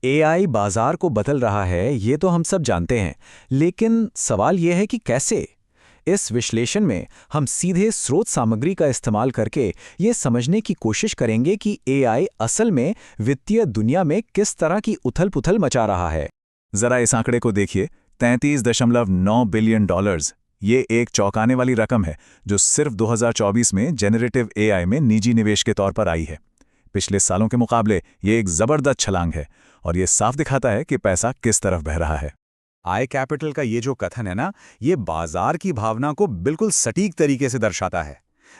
AI बाजार को बदल रहा है, ये तो हम सब जानते हैं, लेकिन सवाल ये है कि कैसे? इस विश्लेषण में हम सीधे स्रोत सामग्री का इस्तेमाल करके ये समझने की कोशिश करेंगे कि एआई असल में वित्तीय दुनिया में किस तरह की उथल-पुथल मचा रहा है। जरा इस आंकड़े को देखिए, 33.9 बिलियन डॉलर्स। ये एक चौंकाने वाली रकम है जो सिर्फ 2024 में जेनरेटिव एआई में निजी निवेश के तौर पर आई है। पिछले सालों के मुकाबले ये एक जबरदस्त छलांग है और ये साफ दिखाता है कि पैसा किस तरफ बह रहा है। आई कैपिटल का ये जो कथन है ना, ये बाजार की भावना को बिल्कुल सटीक तरीके से दर्शाता है।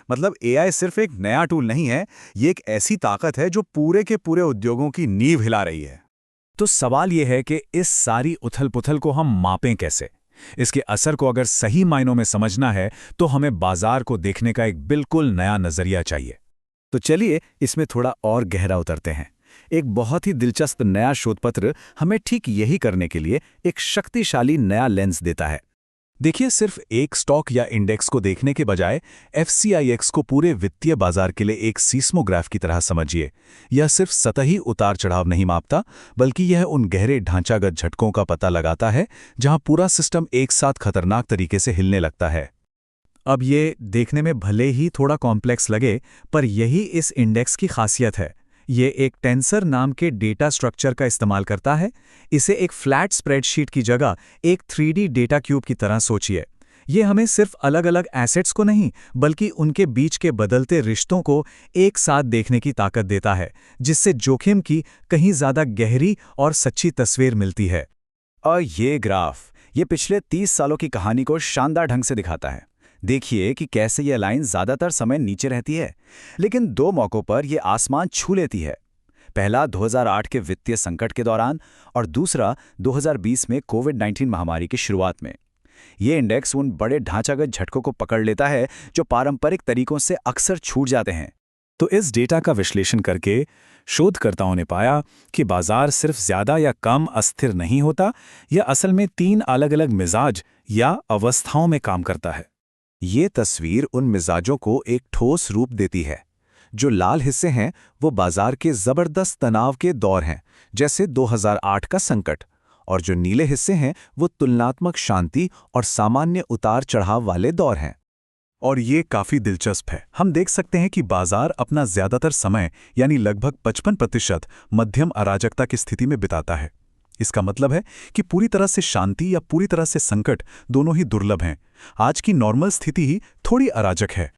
मतलब एआई सिर्फ एक नया टूल नहीं है, ये एक ऐसी ताकत है जो पूरे के पूरे उद्योगों की नींव हिला रही है। तो सवाल ये है कि इस सारी उथल-पुथल को हम मापें कैसे? इसके असर को अगर सही मायनों में समझना है तो हमें बाजार को देखने का एक बिल्कुल नया नजरिया चाहिए। तो चलिए इसमें थोड़ा और गहरा उतरते हैं। एक बहुत ही दिलचस्प नया शोधपत्र हमें ठीक यही करने के लिए एक शक्तिशाली नया लेंस देता है। देखिए, सिर्फ एक स्टॉक या इंडेक्स को देखने के बजाय एफसीआईएक्स को पूरे वित्तीय बाजार के लिए एक सीस्मोग्राफ की तरह समझिए। यह सिर्फ सतही उतार चढ़ाव नहीं मापता, बल्कि यह उन गहरे ढांचागत झटकों का पता लगाता है जहां पूरा सिस्टम एक साथ खतरनाक तरीके से हिलने लगता है। अब ये देखने में भले ही थोड़ा कॉम्प्लेक्स लगे, पर यही इस इंडेक्स की खासियत है। ये एक टेंसर नाम के डेटा स्ट्रक्चर का इस्तेमाल करता है। इसे एक फ्लैट स्प्रेडशीट की जगह एक 3D डेटा क्यूब की तरह सोचिए। ये हमें सिर्फ अलग अलग एसेट्स को नहीं, बल्कि उनके बीच के बदलते रिश्तों को एक साथ देखने की ताकत देता है, जिससे जोखिम की कहीं ज़्यादा गहरी और सच्ची तस्वीर मिलती है। और ये ग्राफ ये पिछले 30 सालों की कहानी को शानदार ढंग से दिखाता है। देखिए कि कैसे ये लाइन ज़्यादातर समय नीचे रहती है, लेकिन दो मौक़ों पर ये आसमान छू लेती है। पहला 2008 के वित्तीय संकट के दौरान और दूसरा 2020 में कोविड-19 महामारी की शुरुआत में। ये इंडेक्स उन बड़े ढांचागत झटकों को पकड़ लेता है जो पारंपरिक तरीकों से अक्सर छूट जाते हैं। तो इस डेटा का विश्लेषण करके शोधकर्ताओं ने पाया कि बाजार सिर्फ ज़्यादा या कम अस्थिर नहीं होता, यह असल में 3 अलग-अलग मिजाज या अवस्थाओं में काम करता है। ये तस्वीर उन मिजाजों को एक ठोस रूप देती है। जो लाल हिस्से हैं वो बाजार के ज़बरदस्त तनाव के दौर हैं, जैसे 2008 का संकट, और जो नीले हिस्से हैं वो तुलनात्मक शांति और सामान्य उतार चढ़ाव वाले दौर हैं। और ये काफ़ी दिलचस्प है। हम देख सकते हैं कि बाजार अपना ज़्यादातर समय यानी लगभग 55% मध्यम अराजकता की स्थिति में बिताता है। इसका मतलब है कि पूरी तरह से शांति या पूरी तरह से संकट दोनों ही दुर्लभ हैं। आज की नॉर्मल स्थिति ही थोड़ी अराजक है।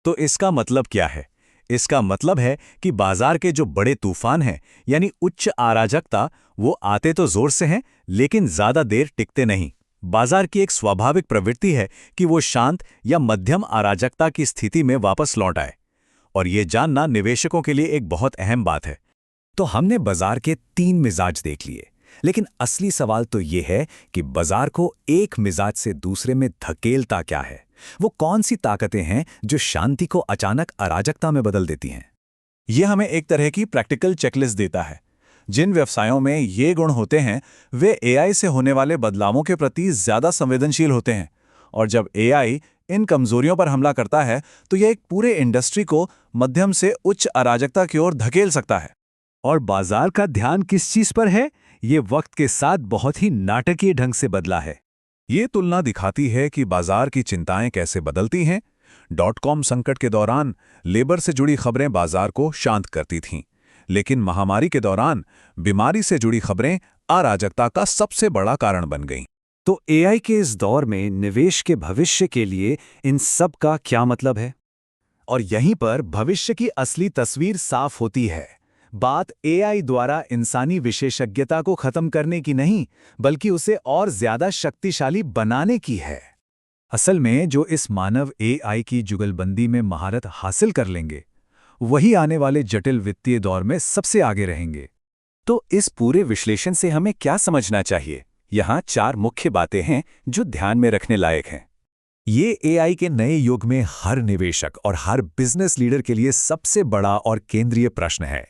तो इसका मतलब क्या है? इसका मतलब है कि बाजार के जो बड़े तूफान हैं, यानी उच्च अराजकता, वो आते तो जोर से हैं, लेकिन ज़्यादा देर टिकते नहीं। बाजार की एक स्वाभाविक प्रवृत्ति है कि वो शांत या मध्यम अराजकता की स्थिति में वापस लौट आए। और ये जानना निवेशकों के लिए एक बहुत अहम बात है। तो हमने बाजार के 3 मिजाज देख लिए, लेकिन असली सवाल तो ये है कि बाजार को एक मिजाज से दूसरे में धकेलता क्या है? वो कौन सी ताकतें हैं जो शांति को अचानक अराजकता में बदल देती हैं? ये हमें एक तरह की प्रैक्टिकल चेकलिस्ट देता है। जिन व्यवसायों में ये गुण होते हैं वे एआई से होने वाले बदलावों के प्रति ज़्यादा संवेदनशील होते हैं, और जब एआई इन कमजोरियों पर हमला करता है तो यह एक पूरे इंडस्ट्री को मध्यम से उच्च अराजकता की ओर धकेल सकता है। और बाजार का ध्यान किस चीज पर है? ये वक्त के साथ बहुत ही नाटकीय ढंग से बदला है। ये तुलना दिखाती है कि बाजार की चिंताएं कैसे बदलती हैं। .com संकट के दौरान लेबर से जुड़ी खबरें बाजार को शांत करती थीं, लेकिन महामारी के दौरान बीमारी से जुड़ी खबरें अराजकता का सबसे बड़ा कारण बन गईं। तो एआई के इस दौर में निवेश के भविष्य के लिए इन सब का क्या मतलब है? और यहीं पर भविष्य की असली तस्वीर साफ होती है। बात एआई द्वारा इंसानी विशेषज्ञता को खत्म करने की नहीं, बल्कि उसे और ज्यादा शक्तिशाली बनाने की है। असल में जो इस मानव एआई की जुगलबंदी में महारत हासिल कर लेंगे, वही आने वाले जटिल वित्तीय दौर में सबसे आगे रहेंगे। तो इस पूरे विश्लेषण से हमें क्या समझना चाहिए? यहाँ 4 मुख्य बातें हैं जो ध्यान में रखने लायक हैं। ये एआई के नए युग में हर निवेशक और हर बिजनेस लीडर के लिए सबसे बड़ा और केंद्रीय प्रश्न है।